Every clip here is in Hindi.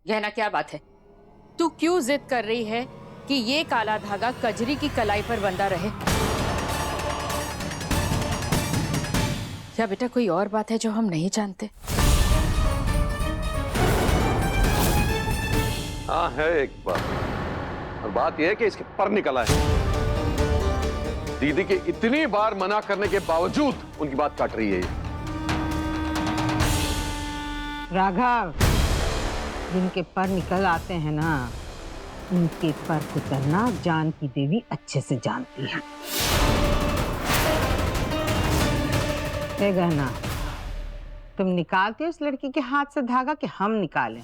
गहना क्या बात है? तू क्यों जिद कर रही है कि ये काला धागा कजरी की कलाई पर बंधा रहे? क्या बेटा कोई और बात है जो हम नहीं जानते? हाँ है एक बात, और बात यह है कि इसके पर निकला है। दीदी के इतनी बार मना करने के बावजूद उनकी बात काट रही है ये। राघव, जिनके पर निकल आते हैं ना, उनके पर कुतरना जानकी देवी अच्छे से जानती है। ये गहना तुम निकालते हो उस लड़की के हाथ से धागा कि हम निकालें?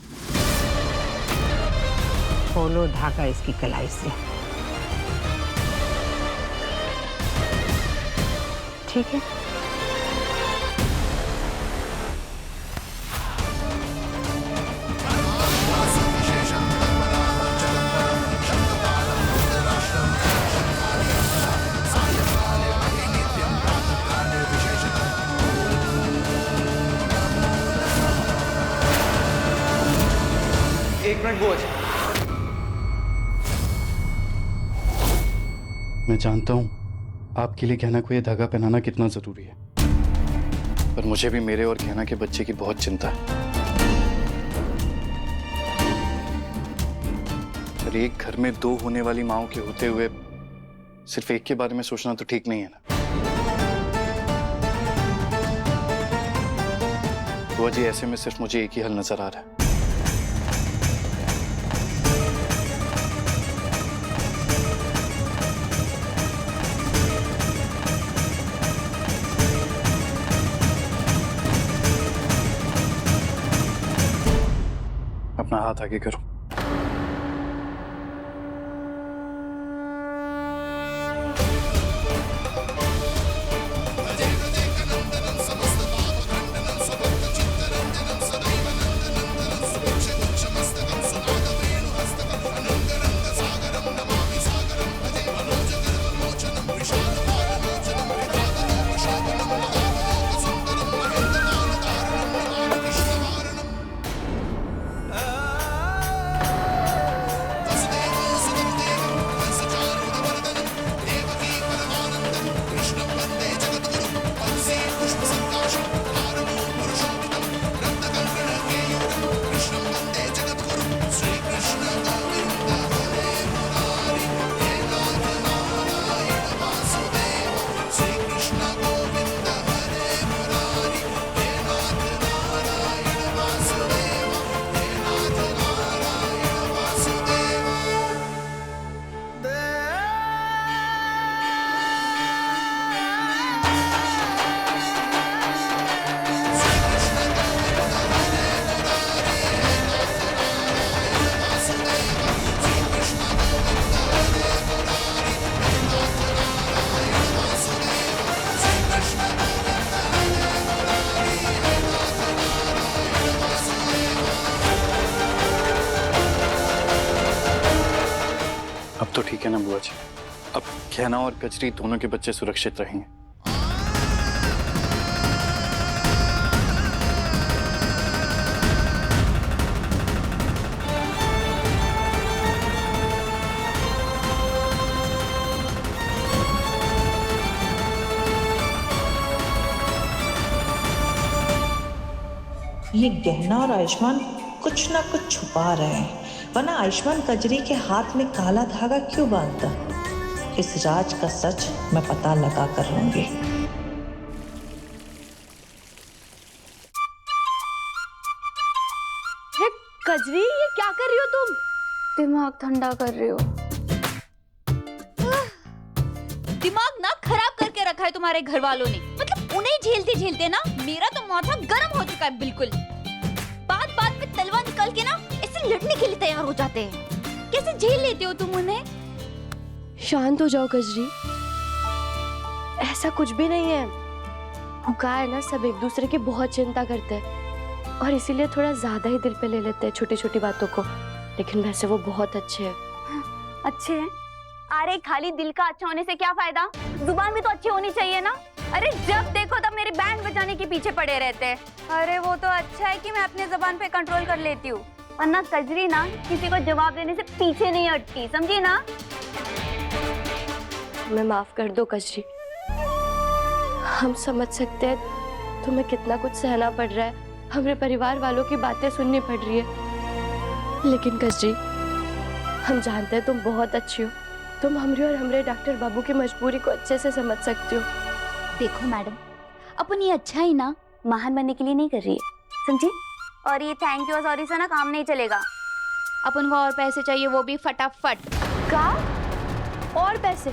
खोलो धागा इसकी कलाई से। ठीक है? एक मिनट बोझ। मैं जानता हूं आपके लिए गहना को यह धागा पहनाना कितना जरूरी है, पर मुझे भी मेरे और गहना के बच्चे की बहुत चिंता है। पर एक घर में दो होने वाली माओं के होते हुए सिर्फ एक के बारे में सोचना तो ठीक नहीं है ना। बुआ जी, ऐसे में सिर्फ मुझे एक ही हल नजर आ रहा है। अपना हाथ आगे करो। अब तो ठीक है ना बुआ जी, अब गहना और कजरी दोनों के बच्चे सुरक्षित रहेंगे। ये गहना और आयुष्मान कुछ ना कुछ छुपा रहे हैं, वरना आयुष्मान कजरी के हाथ में काला धागा क्यों बांधता? इस राज का सच मैं पता लगा कर लूंगी। कजरी, ये क्या कर रही हो तुम? दिमाग ठंडा कर रही हो। दिमाग ना खराब करके रखा है तुम्हारे घर वालों ने। मतलब उन्हें झेलते झेलते ना मेरा तो माथा गर्म हो चुका है बिल्कुल। बात बात में तलवार निकाल के ना ऐसे लड़ने के लिए तैयार हो जाते हैं। कैसे झेल लेते हो तुम उन्हें? शांत हो जाओ कजरी, ऐसा कुछ भी नहीं है। हुक्का है ना, सब एक दूसरे की बहुत चिंता करते हैं और इसीलिए थोड़ा ज्यादा ही दिल पे ले लेते हैं छोटी छोटी बातों को, लेकिन वैसे वो बहुत अच्छे हैं। अच्छे हैं? अरे खाली दिल का अच्छा होने से क्या फायदा, जुबान भी तो अच्छी होनी चाहिए ना। अरे जब देखो तब मेरे बैंड बजाने के पीछे पड़े रहते हैं। अरे वो तो अच्छा है कि मैं अपने जुबान पे कंट्रोल कर लेती हूँ, वरना कजरी ना किसी को जवाब देने से पीछे नहीं हटती, समझी ना? हमें माफ कर दो कजरी। हम समझ सकते हैं तुम्हें कितना कुछ सहना पड़ रहा है, हमारे परिवार वालों की बातें सुननी पड़ रही है, लेकिन कजरी हम जानते हैं तुम बहुत अच्छी हो। तुम हमरे और हमरे डॉक्टर बाबू की मजबूरी को अच्छे से समझ सकती हो। देखो मैडम, अपन ये अच्छा ही ना महान बनने के लिए नहीं कर रही है, समझी? और ये थैंक यू और सॉरी से ना काम नहीं चलेगा। अपन को और पैसे चाहिए, वो भी फटाफट। का और पैसे?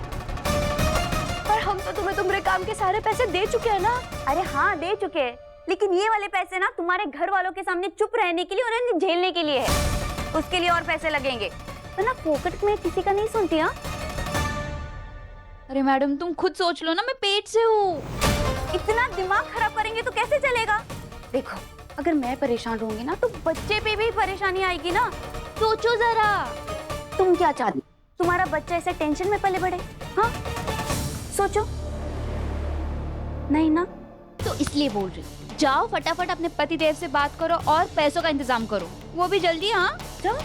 पर हम तो तुम्हें तुम्हारे काम के सारे पैसे दे चुके हैं ना। अरे हाँ, दे चुके हैं, लेकिन ये वाले पैसे ना तुम्हारे घर वालों के सामने चुप रहने के लिए और उन्हें झेलने के लिए है। उसके लिए और पैसे लगेंगे, तो ना फोकट में किसी का नहीं सुनती। हाँ अरे मैडम, तुम खुद सोच लो ना, मैं पेट से हूँ। इतना दिमाग खराब करेंगे तो कैसे चलेगा? देखो, अगर मैं परेशान रहूंगी ना तो बच्चे पे भी परेशानी आएगी ना। सोचो जरा, तुम क्या चाहती? तुम्हारा बच्चा ऐसे टेंशन में पले बढ़े? हाँ सोचो नहीं ना, तो इसलिए बोल रही हूँ, जाओ फटाफट अपने पति देव से बात करो और पैसों का इंतजाम करो, वो भी जल्दी। हाँ जाओ।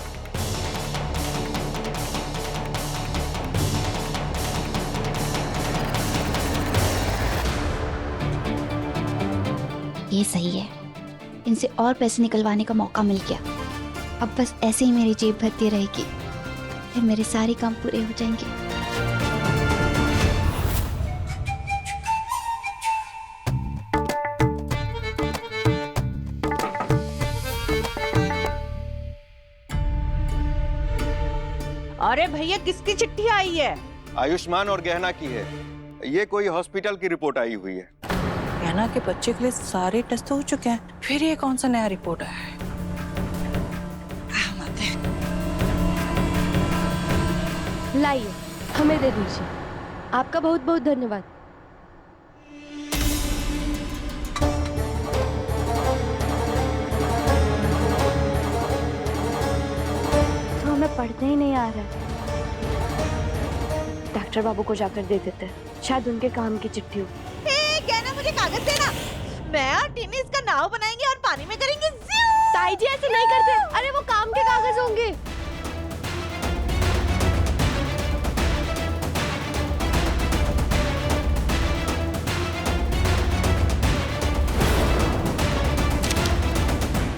ये सही है, इनसे और पैसे निकलवाने का मौका मिल गया। अब बस ऐसे ही मेरी जेब भरती रहेगी, फिर मेरे सारे काम पूरे हो जाएंगे। अरे भैया, किसकी चिट्ठी आई है? आयुष्मान और गहना की है। ये कोई हॉस्पिटल की रिपोर्ट आई हुई है। गहना के बच्चे के लिए सारे टेस्ट तो हो चुके हैं, फिर ये कौन सा नया रिपोर्ट आया है? लाइए, हमें दे दीजिए। आपका बहुत बहुत धन्यवाद। तो हमें पढ़ने ही नहीं आ रहा है। डॉक्टर बाबू को जाकर दे देते हैं, शायद उनके काम की चिट्ठी हो। कहना मुझे कागज देना, मैं और टीनी इसका नाव बनाएंगे और पानी में करेंगे। ताई जी ऐसे नहीं करते। अरे वो काम के कागज होंगे।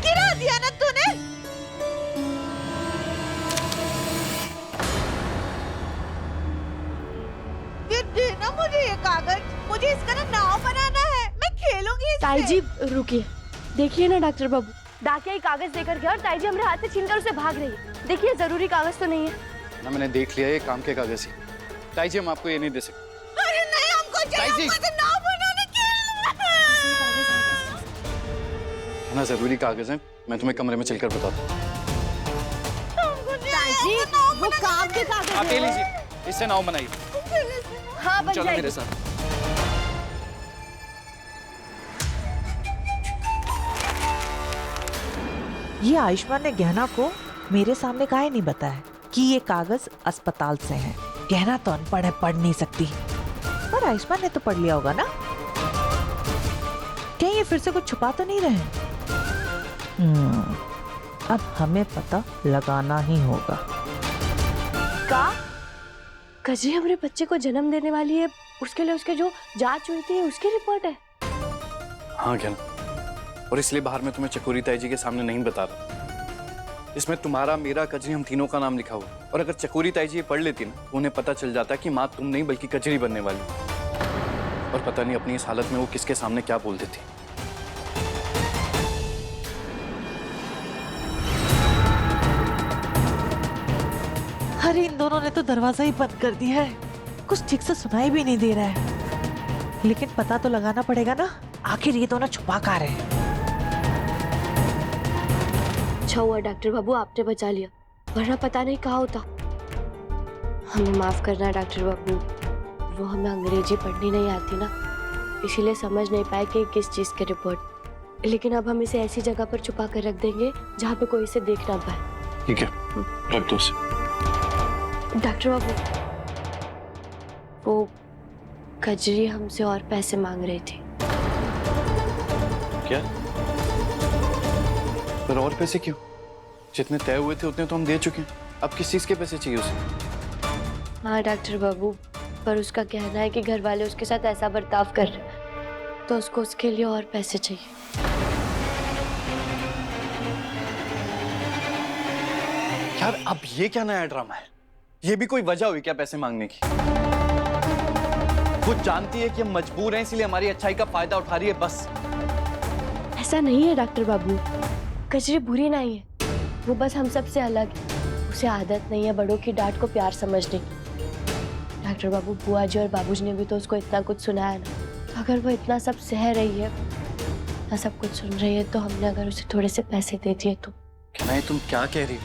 गिरा दिया ना तूने। ये देना मुझे ये कागज, मुझे इसका ना नाव बनाना है, मैं खेलूंगी इससे। ताई जी रुकिए, देखिए ना डॉक्टर बाबू, डाकिया ही कागज देकर गया और ताई जी हमारे हाथ से छीनकर उसे भाग रही है। देखिए, जरूरी कागज तो नहीं है ना। मैंने देख लिया, ये काम के कागज ही। ताई जी, हम आपको ये नहीं दे सकते। अरे नहीं, हमको चाहिए नाव बनाने के लिए। ना जरूरी कागज है, मैं तुम्हें कमरे में चलकर बताता हूँ। ताई जी, वो काम के कागज आप ये हैं। लीजिए, इससे नाव बनाइए। हाँ बन चलो जाएगी। मेरे साथ। ये आयुष्मान ने गहना को मेरे सामने काहे नहीं बताया कि ये कागज अस्पताल से है। गहना तो अनपढ़ है, पढ़ नहीं सकती, पर आयुष्मान ने तो पढ़ लिया होगा ना। क्या ये फिर से कुछ छुपा तो नहीं रहे? अब हमें पता लगाना ही होगा। का कजरी हमारे बच्चे को जन्म देने वाली है, उसके लिए उसके जो जांच हुई थी उसकी रिपोर्ट है। हाँ क्या ना? और इसलिए बाहर में तुम्हें चकोरी ताई जी के सामने नहीं बता रहा। इसमें तुम्हारा, मेरा, कजरी, हम तीनों का नाम लिखा हुआ। और अगर चकोरी ताई जी ये पढ़ लेती ना, तो उन्हें पता चल जाता कि माँ तुम नहीं बल्कि कजरी बनने वाली। और पता नहीं अपनी इस हालत में वो किसके सामने क्या बोल देती। अरे इन दोनों ने तो दरवाजा ही बंद कर दिया है, कुछ ठीक से सुनाई भी नहीं दे रहा है। लेकिन पता तो लगाना पड़ेगा ना, आखिर ये दोनों छुपा कहाँ रहे हैं। अच्छा हुआ डॉक्टर बाबू आपने बचा लिया, वरना पता नहीं कहाँ होता। हमें माफ करना डॉक्टर बाबू, वो हमें अंग्रेजी पढ़नी नहीं आती ना, इसीलिए समझ नहीं पाए कि किस चीज की रिपोर्ट। लेकिन अब हम इसे ऐसी जगह पर छुपा कर रख देंगे जहाँ पे कोई इसे देख ना पाए। ठीक है, रख दो उसे। डॉक्टर बाबू, वो कजरी हमसे और पैसे मांग रही थी। क्या? पर और पैसे क्यों? जितने तय हुए थे उतने तो हम दे चुके हैं, अब किस चीज के पैसे चाहिए उसे? हाँ डॉक्टर बाबू, पर उसका कहना है कि घर वाले उसके साथ ऐसा बर्ताव कर रहे हैं, तो उसको उसके लिए और पैसे चाहिए। यार अब ये क्या नया ड्रामा है? ये भी कोई वजह हुई क्या पैसे मांगने की? वो जानती है कि हम मजबूर हैं, इसलिए हमारी अच्छाई का फायदा उठा रही है बस। ऐसा नहीं है डॉक्टर बाबू, कजरी बुरी नहीं है, वो बस हम सब से अलग है। उसे आदत नहीं है बड़ों की डांट को प्यार समझने की। डॉक्टर बाबू, बुआ जी और बाबूजी ने भी तो उसको इतना कुछ सुनाया ना, तो अगर वो इतना सब सह रही है, इतना सब कुछ सुन रही है, तो हमने अगर उसे थोड़े से पैसे दे दिए तो? क्या तुम क्या कह रही हो?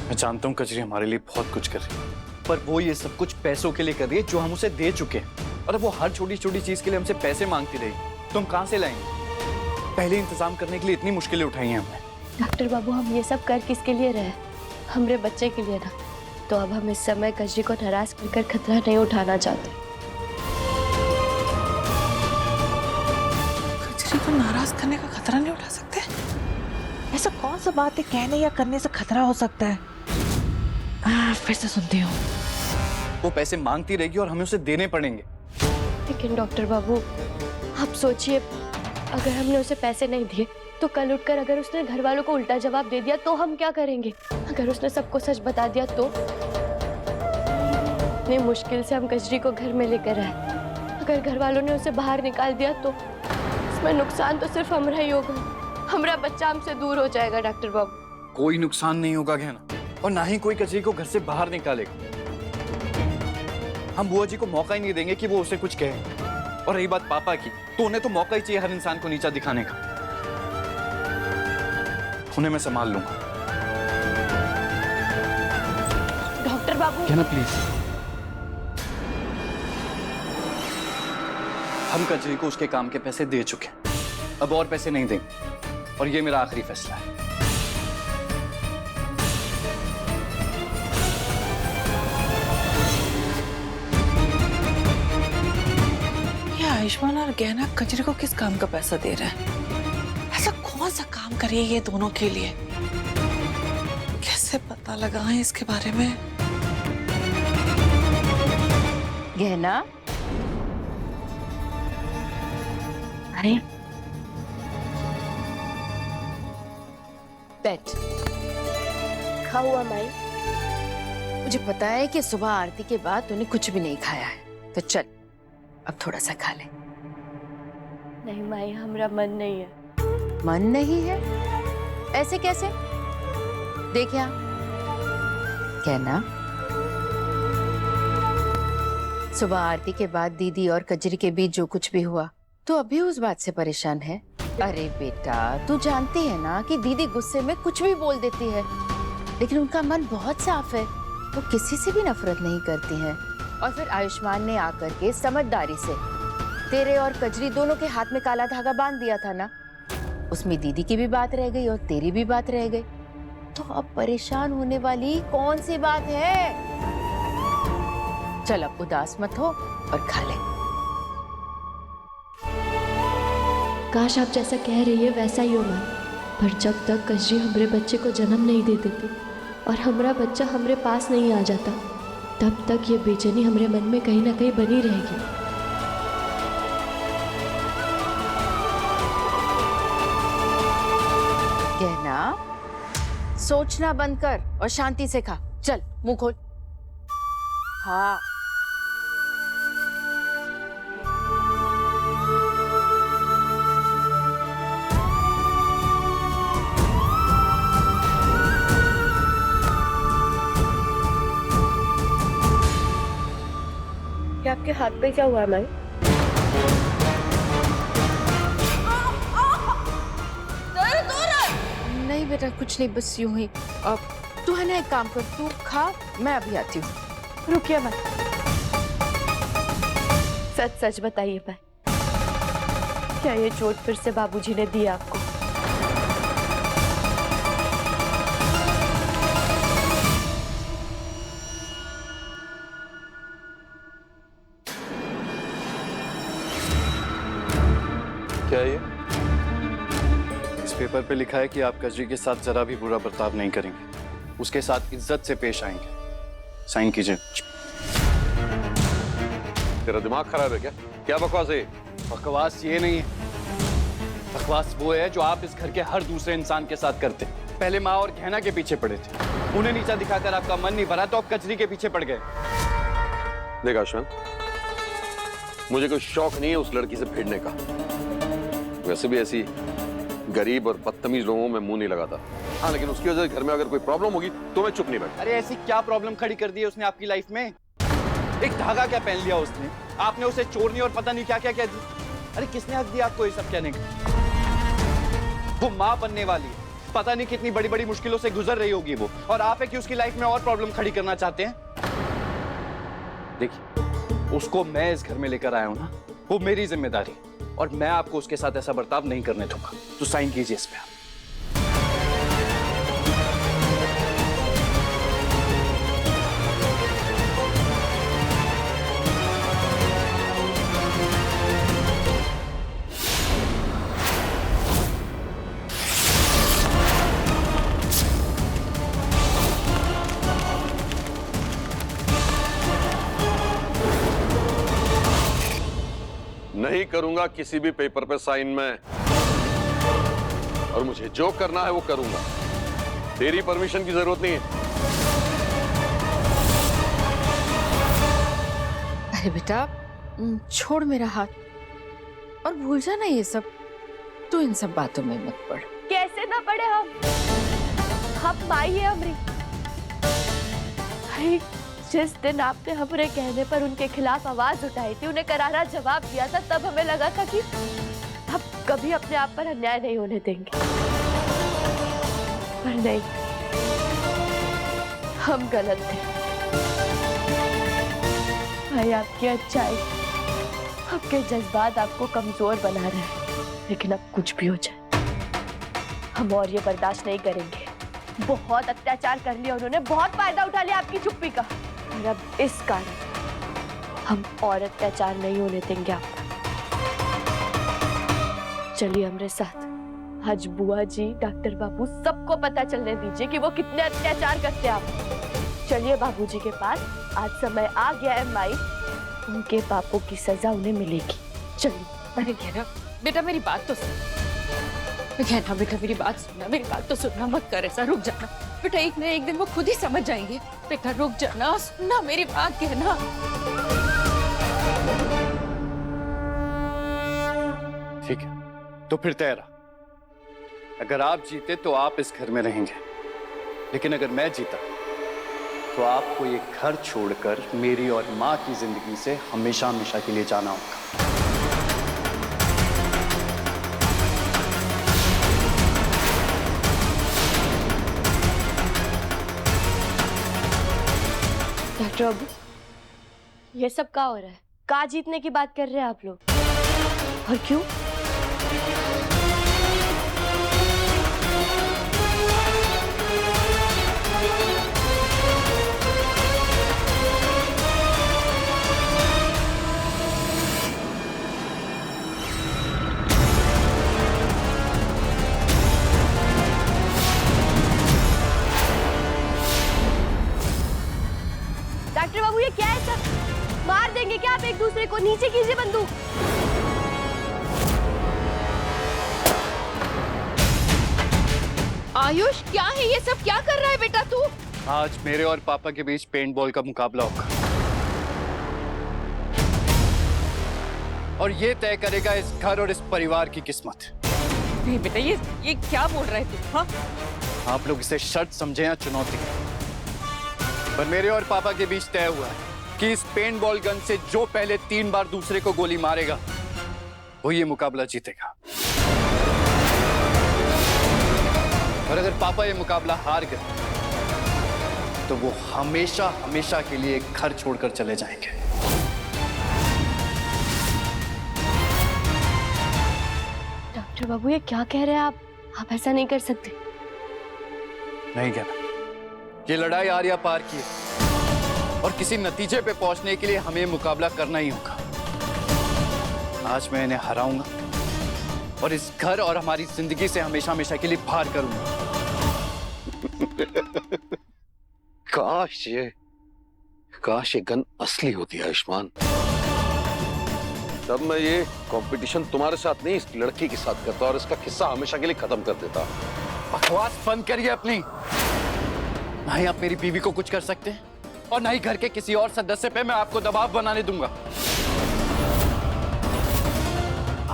मैं जानता हूँ कजरी हमारे लिए बहुत कुछ कर रही है, पर वो ये सब कुछ पैसों के लिए कर रही है जो हम उसे दे चुके हैं। और अब वो हर छोटी छोटी चीज के लिए हमसे पैसे मांगती रही, तो हम कहाँ से लाएंगे? पहले इंतजाम करने के लिए इतनी मुश्किलें उठाई हैं हमने। डॉक्टर बाबू, हम ये सब कर किसके लिए रहे? हमरे बच्चे के लिए ना। तो अब हम इस समय कजरी को नाराज कर खतरा नहीं उठाना चाहते। कजरी को नाराज करने का खतरा नहीं उठा सकते? ऐसा कौन सा बात है कहने या करने से खतरा हो सकता है? फिर से सुनती हूँ। वो पैसे मांगती रहेगी और हमें उसे देने पड़ेंगे। लेकिन डॉक्टर बाबू, आप सोचिए, अगर हमने उसे पैसे नहीं दिए तो कल उठकर अगर उसने घर वालों को उल्टा जवाब दे दिया तो हम क्या करेंगे? अगर उसने सबको सच बता दिया तो? इतनी मुश्किल से हम कजरी को घर में लेकर आए, अगर घर वालों ने उसे बाहर निकाल दिया तो इसमें नुकसान तो सिर्फ हमारा ही होगा। हमारा बच्चा हमसे दूर हो जाएगा डॉक्टर बाबू। कोई नुकसान नहीं होगा गहना, और ना ही कोई कजरी को घर से बाहर निकालेगा। हम बुआ जी को मौका ही नहीं देंगे कि वो उसे कुछ कहे। और रही बात पापा की, तो उन्हें तो मौका ही चाहिए हर इंसान को नीचा दिखाने का। उन्हें मैं संभाल लूंगा। डॉक्टर बाबू, गहना प्लीज। हम कजरी को उसके काम के पैसे दे चुके हैं, अब और पैसे नहीं देंगे, और ये मेरा आखिरी फैसला है। आयुष्मान और गहना कजरी को किस काम का पैसा दे रहा है? ऐसा कौन सा काम करे ये दोनों के लिए? कैसे पता लगाएं इसके बारे में? गहना, अरे बैठ। खा हुआ माई? मुझे पता है कि सुबह आरती के बाद तूने कुछ भी नहीं खाया है, तो चल अब थोड़ा सा खा ले। नहीं माई, हमारा मन नहीं है। मन नहीं है? ऐसे कैसे? देख यहाँ, कहना सुबह आरती के बाद दीदी और कजरी के बीच जो कुछ भी हुआ, तो अभी उस बात से परेशान है? अरे बेटा, तू जानती है ना कि दीदी गुस्से में कुछ भी बोल देती है, लेकिन उनका मन बहुत साफ है, वो किसी से भी नफरत नहीं करती हैं। और फिर आयुष्मान ने आकर के समझदारी से तेरे और कजरी दोनों के हाथ में काला धागा बांध दिया था ना, उसमें दीदी की भी बात रह गई और तेरी भी बात रह गई, तो अब परेशान होने वाली कौन सी बात है? चल अब उदास मत हो और खा ले। काश आप जैसा कह रही है वैसा ही हो माई, पर जब तक कजरी हमरे बच्चे को जन्म नहीं दे देती और हमारा बच्चा हमरे पास नहीं आ जाता, तब तक ये बेचैनी हमरे मन में कहीं ना कहीं बनी रहेगी। गहना, सोचना बंद कर और शांति से खा। चल मुंह खोल। हाँ, क्या आपके हाथ पे क्या हुआ माई? नहीं बेटा, कुछ नहीं, बस यूं ही। अब तू है ना, एक काम कर, तू खा, मैं अभी आती हूँ। रुकिए माई, सच सच बताइए माई, क्या ये चोट फिर से बाबूजी ने दी आपको? पेपर पे लिखा है कि आप कजरी के साथ जरा भी बुरा बर्ताव नहीं करेंगे, उसके साथ इज्जत से पेश आएंगे। साइन कीजिए। तेरा दिमाग खराब है क्या? क्या बकवास है? बकवास ये नहीं है, बकवास वो है जो आप इस घर के हर दूसरे इंसान के साथ करते। पहले माँ और गहना के पीछे पड़े थे, उन्हें नीचा दिखाकर आपका मन नहीं भरा तो आप कजरी के पीछे पड़ गए। देखा आयुष्मान, मुझे कोई शौक नहीं है उस लड़की से भिड़ने का। वैसे भी ऐसी गरीब और बदतमीज लोगों में मुंह नहीं लगाता। हाँ, लेकिन उसकी वजह से घर में अगर कोई प्रॉब्लम होगी तो मैं चुप नहीं बैठा। अरे ऐसी क्या प्रॉब्लम खड़ी कर दी है उसने आपकी लाइफ में? एक धागा क्या पहन लिया उसने? आपने उसे चोरनी और पता नहीं क्या क्या कह दी। अरे किसने हक दिया आपको ये सब कहने का? वो माँ बनने वाली है, पता नहीं कितनी बड़ी बड़ी मुश्किलों से गुजर रही होगी वो, और आप है कि उसकी लाइफ में और प्रॉब्लम खड़ी करना चाहते हैं। देखिए, उसको मैं इस घर में लेकर आया हूं ना, वो मेरी जिम्मेदारी, और मैं आपको उसके साथ ऐसा बर्ताव नहीं करने दूंगा। तो साइन कीजिए इस पे आप। नहीं करूंगा किसी भी पेपर पे साइन में, और मुझे जो करना है वो करूंगा। तेरी परमिशन की जरूरत नहीं है। अरे बेटा, छोड़ मेरा हाथ और भूल जाना ये सब। तू इन सब बातों में मत पड़। कैसे ना पड़े हम माई है अमरी। भाई, जिस दिन आपने हमारे कहने पर उनके खिलाफ आवाज उठाई थी, उन्हें करारा जवाब दिया था, तब हमें लगा था कि हम कभी अपने आप पर अन्याय नहीं होने देंगे। पर नहीं, हम गलत थे। भाई, आपकी अच्छाई, आपके जज्बात आपको कमजोर बना रहे हैं, लेकिन अब कुछ भी हो जाए, हम और ये बर्दाश्त नहीं करेंगे। बहुत अत्याचार कर लिया उन्होंने, बहुत फायदा उठा लिया आपकी चुप्पी का, और अब इस कारण हम और अत्याचार नहीं होने देंगे आपको। चलिए हमारे साथ। आज बुआ जी, डॉक्टर बाबू, सबको पता चलने दीजिए कि वो कितने अत्याचार करते हैं आप। चलिए बाबूजी के पास, आज समय आ गया है माई, उनके पापों की सजा उन्हें मिलेगी। चलिए। अरे गहना बेटा, मेरी बात तो सुन। गहना बेटा, मेरी बात सुनना, मेरी बात तो सुनना, मत कर ऐसा। रुक जाना बेटा, एक न एक दिन वो खुद ही समझ जाएंगे। बेटा रुक जाना, सुनना मेरी बात। गहना, ठीक है, तो फिर तय रहा। अगर आप जीते तो आप इस घर में रहेंगे, लेकिन अगर मैं जीता तो आपको ये घर छोड़कर मेरी और माँ की जिंदगी से हमेशा हमेशा के लिए जाना होगा। डॉक्टर बाबू, ये सब क्या हो रहा है? कहाँ जीतने की बात कर रहे हैं आप लोग, और क्यों? डॉक्टर बाबू, ये क्या है सब? मार देंगे क्या आप एक दूसरे को? नीचे कीजिए बंदूक। आयुष, क्या है ये सब? क्या कर रहा है बेटा तू? आज मेरे और पापा के बीच पेंट बॉल का मुकाबला होगा, और ये तय करेगा इस घर और इस परिवार की किस्मत। नहीं बेटा, ये क्या बोल रहा है तू? हाँ, आप लोग इसे शर्त समझे या चुनौती, पर मेरे और पापा के बीच तय हुआ है कि इस पेंट बॉल गन से जो पहले 3 बार दूसरे को गोली मारेगा वो ये मुकाबला जीतेगा। और अगर पापा ये मुकाबला हार गए तो वो हमेशा हमेशा के लिए घर छोड़कर चले जाएंगे। डॉक्टर बाबू, ये क्या कह रहे हैं आप ऐसा नहीं कर सकते। नहीं कहना, ये लड़ाई आर या पार की है, और किसी नतीजे पे पहुंचने के लिए हमें मुकाबला करना ही होगा। आज मैं इन्हें हराऊंगा और इस घर और हमारी जिंदगी से हमेशा हमेशा के लिए बाहर करूंगा। काश ये गन असली होती है आयुष्मान। तब मैं ये कंपटीशन तुम्हारे साथ नहीं, इस लड़की के साथ करता और इसका किस्सा हमेशा के लिए खत्म कर देता। बकवास बंद करिए अपनी। ना ही आप मेरी बीवी को कुछ कर सकते हैं और ना ही घर के किसी और सदस्य पे मैं आपको दबाव बनाने दूंगा।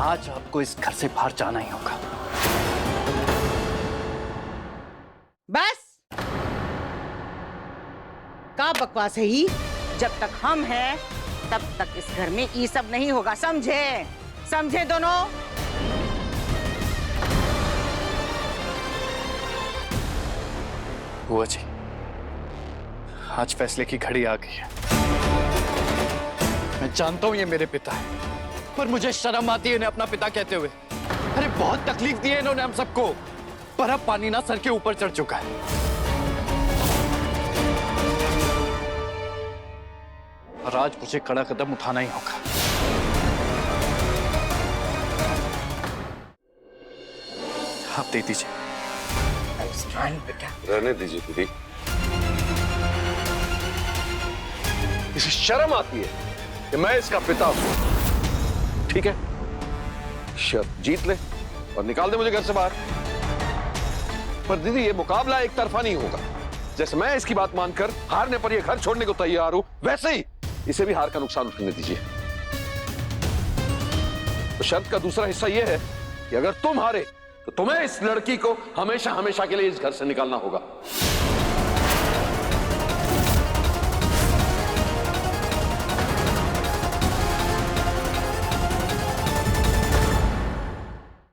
आज आपको इस घर से बाहर जाना ही होगा। बस का बकवास है ही। जब तक हम हैं तब तक इस घर में ये सब नहीं होगा, समझे? समझे दोनों? बुआ जी, आज फैसले की घड़ी आ गई है। मैं जानता हूं ये मेरे पिता है, पर मुझे शर्म आती है इन्हें अपना पिता कहते हुए। अरे बहुत तकलीफ दी है इन्होंने हम सबको, पर अब पानी ना सर के ऊपर चढ़ चुका है। और आज मुझे कड़ा कदम उठाना ही होगा। आप दे दीजिए। रहने दीजिए दीदी। इसे शर्म आती है कि मैं इसका पिता हूं। ठीक है, शर्त जीत ले और निकाल दे मुझे घर से बाहर। पर दीदी ये मुकाबला एक तरफा नहीं होगा। जैसे मैं इसकी बात मानकर हारने पर ये घर छोड़ने को तैयार हूं, वैसे ही इसे भी हार का नुकसान उठाने दीजिए। तो शर्त का दूसरा हिस्सा यह है कि अगर तुम हारे तो तुम्हें इस लड़की को हमेशा हमेशा के लिए इस घर से निकालना होगा।